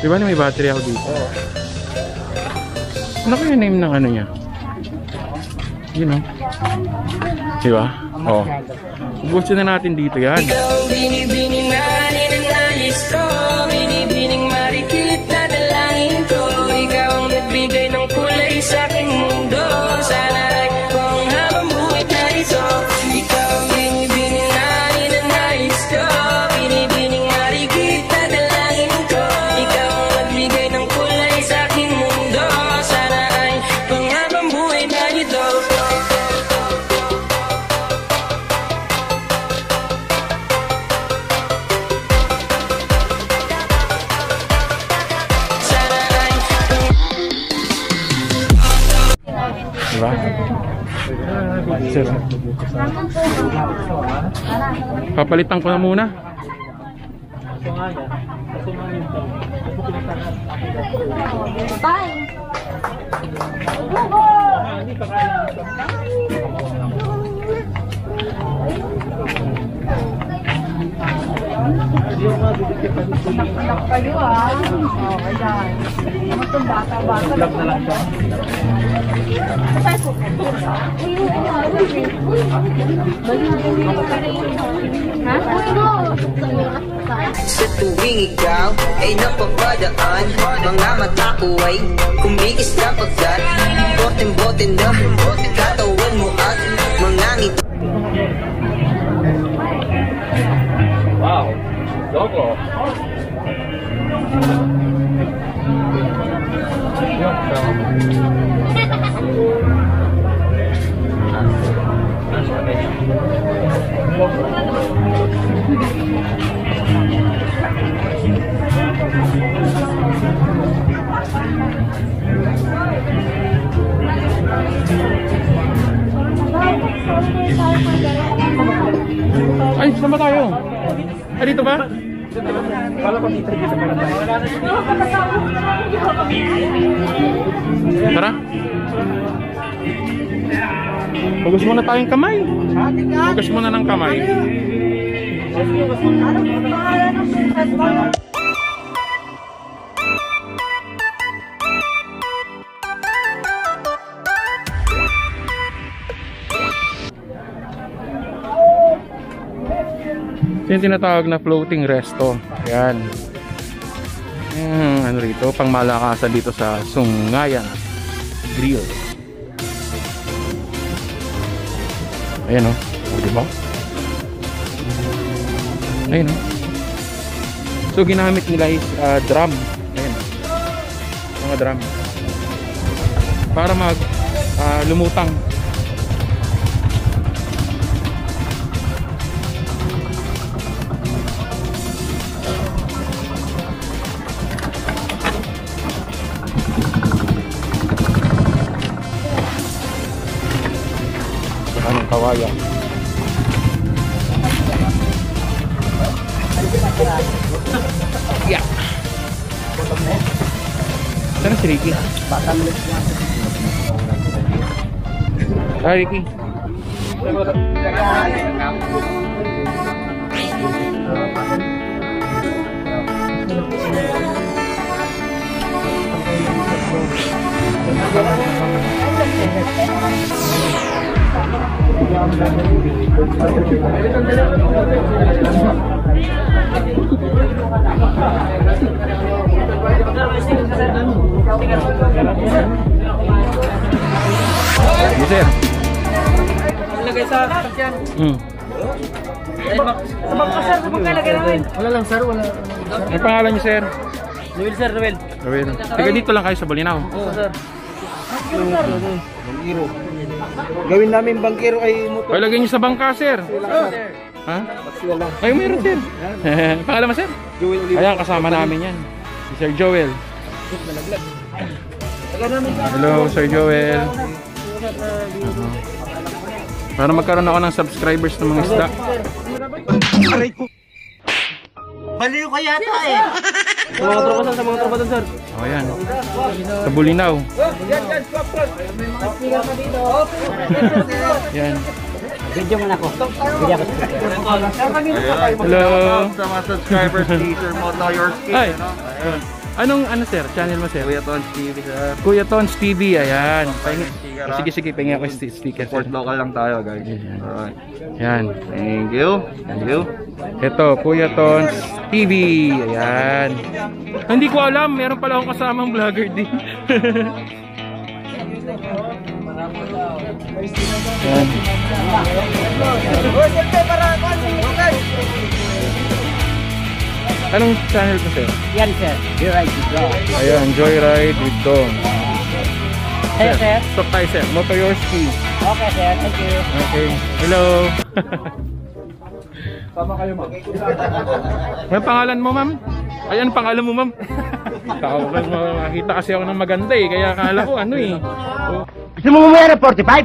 Di ba may battery ako dito? Ano kaya name ng ano niya? You know? Di ba? Oo. Gusto na natin dito yan. Ikaw binibining na ninanayos ko, binibining marikit na dalangin ko. Ikaw ang nagbigay ng kulay sa aking mundo. Sana ay kung habang buhay na ito. Ikaw binibining na ninanayos ko, binibining marikit na dalangin ko. Ikaw ang nagbigay ng kulay sa aking mundo. Sana ay kung habang buhay na ito. Diba? Sir. Papalitan ko na muna. Bye! Anak kayo ah. Oh, ayan. Ano itong bata-bata? Vlog na lang siya. Ha? Sa tuwing ikaw ay napapadaan, mga mata ko ay kumikis na pagkat bote-bote na katawan mo at mga ngiti. Wow, logo. Ay, saan ba tayo? Ah, dito ba? Tara. Hugas muna tayong kamay. Hugas muna ng kamay. Yung tinatawag na floating resto. Ayan. Ano rito? Pangmalakasan dito sa Sungayan Grill. Ayan o. Diba? Ayan o. So ginamit nila is drum. Ayan. Mga drum. Para mag lumutang. Anong kawayan? Yeah. Saan si Ricky? Ah, Ricky. Sir. Lagay sa sakyan. Sa bangka sir, sa bangka lagay namin. Wala lang sir, wala. Ano pangalan niyo sir? Noel sir, Noel. Noel. Tiga dito lang kayo sa Bolinao. Oo sir. Bangkiro. Gawin namin bangkiro ay motor. Ay, lagay niyo sa bangka sir. Ha? Ay, meron sir. Pangalan mo sir? Joel Oliver. Ayan, kasama namin yan. Si Sir Joel. Hello, Sir Joel. Para magkaroon ako ng subscribers ng mga isda. Baliw ka yata eh. Sa mga tropa sir, sa mga tropa sir. O yan. Sa Bolinao. Yan. Video mo na ako. Video ako. Hello. Sa mga subscribers ni Sir Moto Your Skin. Ay. Anong ano sir? Channel mo sir? Kuya Tons TV, sir. Kuya Tons TV, ayan. Sige, pengen ako sticker. Support local lang tayo, guys. Alright. Yan. Thank you. Ito, Kuya Tons TV. Ayan. Hindi ko alam, meron pala akong kasamang vlogger din. Ayan. Anong channel ko sir? Yan sir, Joyride with Dong. Ayan, Joyride with Dong. Hey sir. Stop tayo sir, Moto Your Ski. Okay sir, thank you. Okay, hello. Tama kayo, ma'am. Anong pangalan mo, ma'am? Ay, anong pangalan mo, ma'am? Makita kasi ako ng maganda eh, kaya akala ko ano eh. Oh. Gusto mo bumaya ng 45?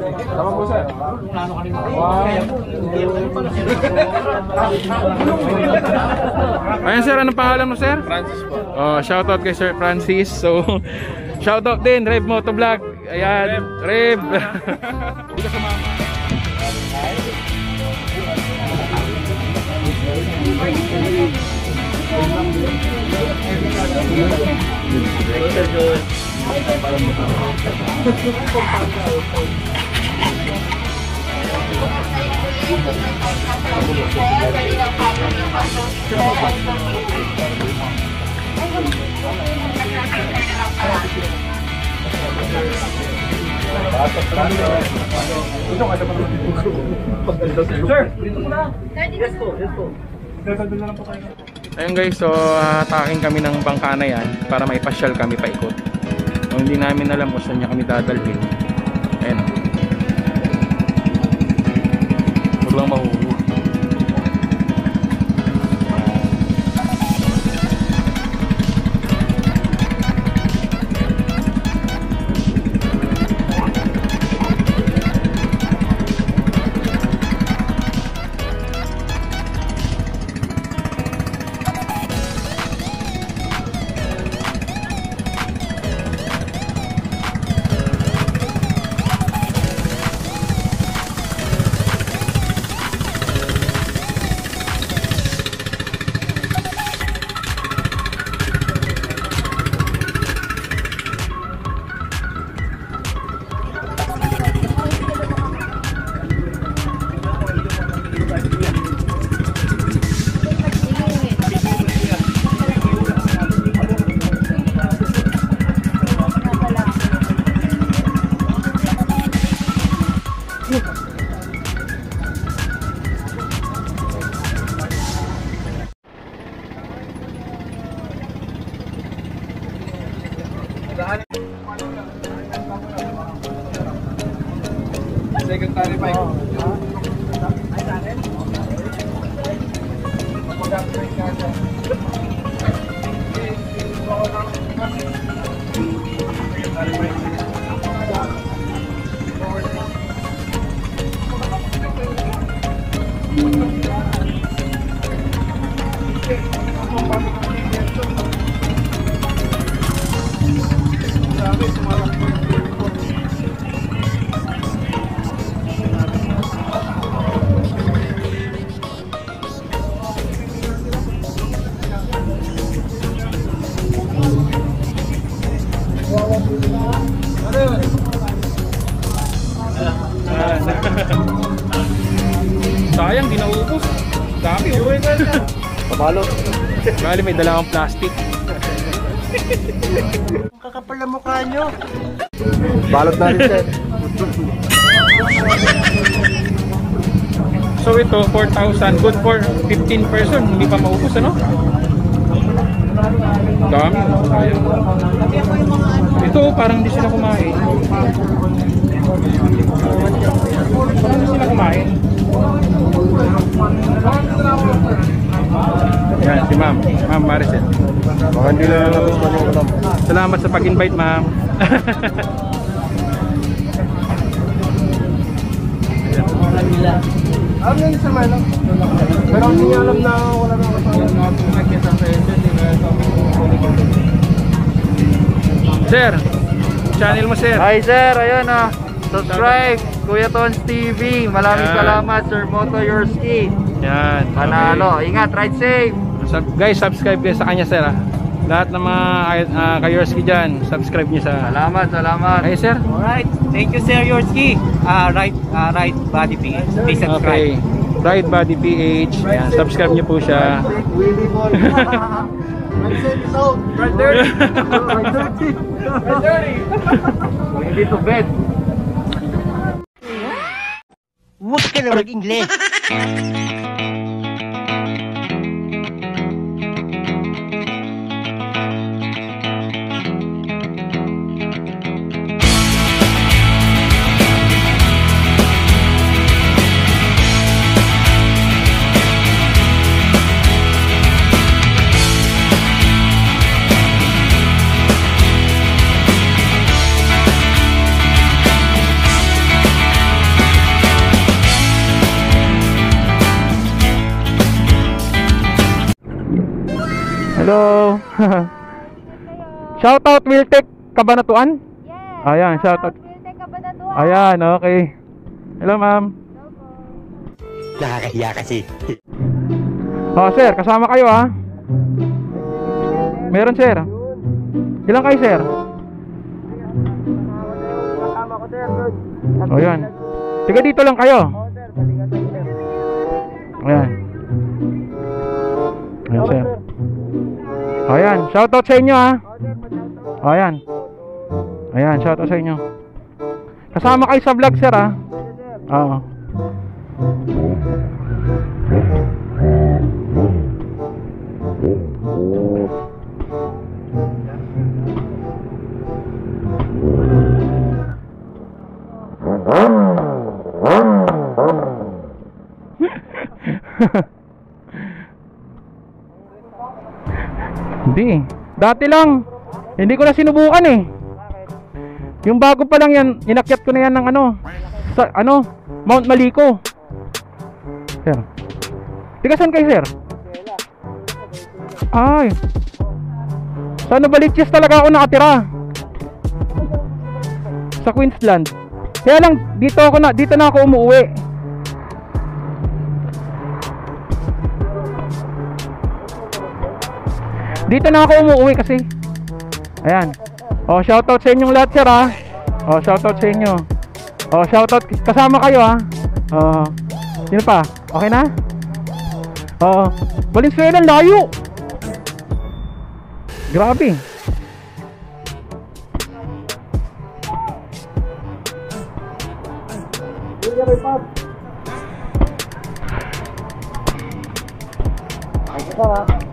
Tama po, sir. Ayan sir, anong pangalan mo sir? Francis po. Oh, shoutout kay Sir Francis. So, shoutout din, Rev Motovlog. Ayan, Rev. Hindi ka sumama. Ayun guys, so hatakin kami ng bangka na yan para maipasyal kami paikot. So, hindi namin alam kung saan niya kami dadalhin. Ayun. Huwag lang mahuhuli. Secretary Mike. Sayang, di naubos. Dami oh. Pabalo. Bali, may dala akong plastic. Kakapal na mukha nyo. Balot na rin, sir. So ito, 4,000. Good for 15 person. Hindi pa maubos, ano? Dami. Sayang. Ito, parang di sila kumain. Parang di sila kumain. Yan, si ma'am. Ma'am Maricel. Baka hindi na nagustuhan yung ulam. Salamat sa pag-invite, ma'am. Alam niya yung sama lang. Pero hindi niya alam na wala na kasama. Sir, channel mo sir. Hi sir, ayun ah. Subscribe, Kuya Tons TV. Maraming Yan. salamat, Sir Moto Your Ski. Yan. Panalo. Ingat, ride safe. Guys, subscribe kayo sa kanya, sir. Lahat ng mga ka-Yorski dyan, subscribe niyo sa... Salamat. Hey, sir. Alright, thank you Sir Yorski. Right Body PH. Please subscribe. Okay. Bright Body PH. Ayan, subscribe niyo po siya. Willy Boy. Nag-send out. Right there. Right there. Hindi to bed. Huwag ka na mag-Ingles. Hello. Shoutout Wiltec Cabanatuan. Yes. Ayan, shoutout. Wiltec Cabanatuan. Ayan, okay. Hello, ma'am. Nakakahiya kasi. Oh, sir, kasama kayo ha. Meron, sir. Ilang kayo, sir? Kasama ko, sir. O yan. Tiga dito lang kayo. Ayan. Ayan, sir. O yan, shoutout sa inyo ha. O yan. Ayan, shoutout sa inyo. Kasama kayo sa vlog, sir ha. Oo. Hindi. Dati lang. Hindi ko na sinubukan eh. Yung bago pa lang yan, inakyat ko na yan ng sa Mount Maliko. Sir. Tiga saan kayo, sir? Ay. Sa Novaliches talaga ako nakatira. Sa Queensland. Kaya lang dito na ako umuwi. Dito na ako umuwi kasi. Ayan. Oh, shoutout sa inyong lahat, sir ha. Oh, shoutout sa inyo. Oh, shoutout kasama kayo ha. Oh. Sino pa? Okay na? Oh, Valenzuela layo. Grabe.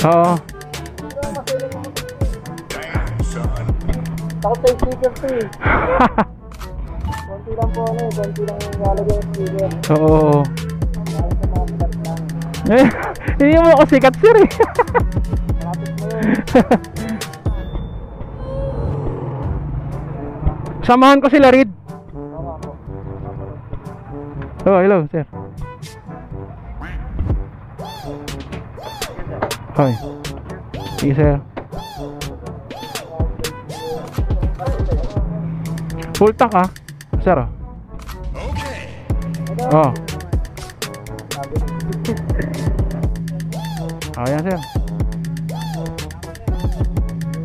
Oo. Takot tayo speaker to eh. Konti lang po konti lang lalagay yung speaker. Oo. Para sa mga sikat lang. Hindi mo ako sikat, sir eh. Malapit mo yun. Samahan ko sila, Reed. Oh, hello, sir. Hi. Sige, sir. Full tank ah, sir. Oh. Oh, yan, sir.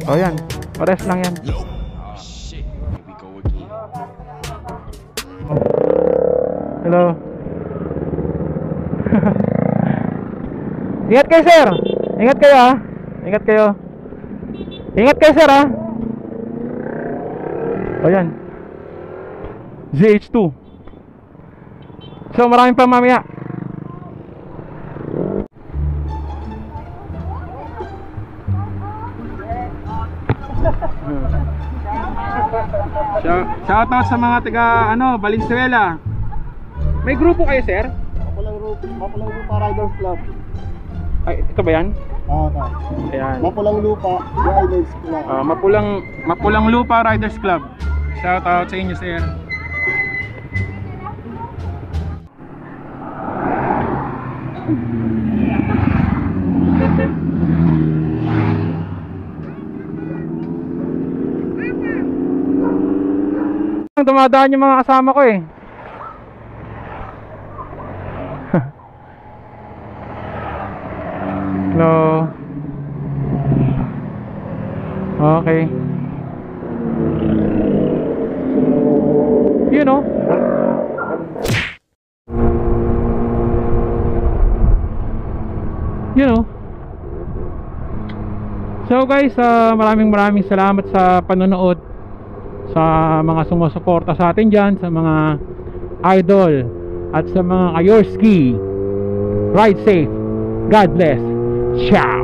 Oh, yan. Pares lang yan. Hello. Ingat kayo, sir. Ingat kayo ha. Ingat kayo. Ingat kayo, sir ha. O yan. ZH2. So maraming pa mamaya. Shoutout sa mga taga Valenzuela. May grupo kayo, sir? Mapulang Lupa Riders Club. Ay, ito ba yan? Oo, ta. Ayan. Mapulang Lupa Riders Club. Mapulang Lupa Riders Club. Shoutout sa inyo, sir. Dumadaan yung mga kasama ko eh. Hello. you know. So guys, maraming salamat sa panonood, sa mga sumusuporta sa atin dyan, sa mga idol at sa mga Kayorski. Ride safe, God bless, ciao.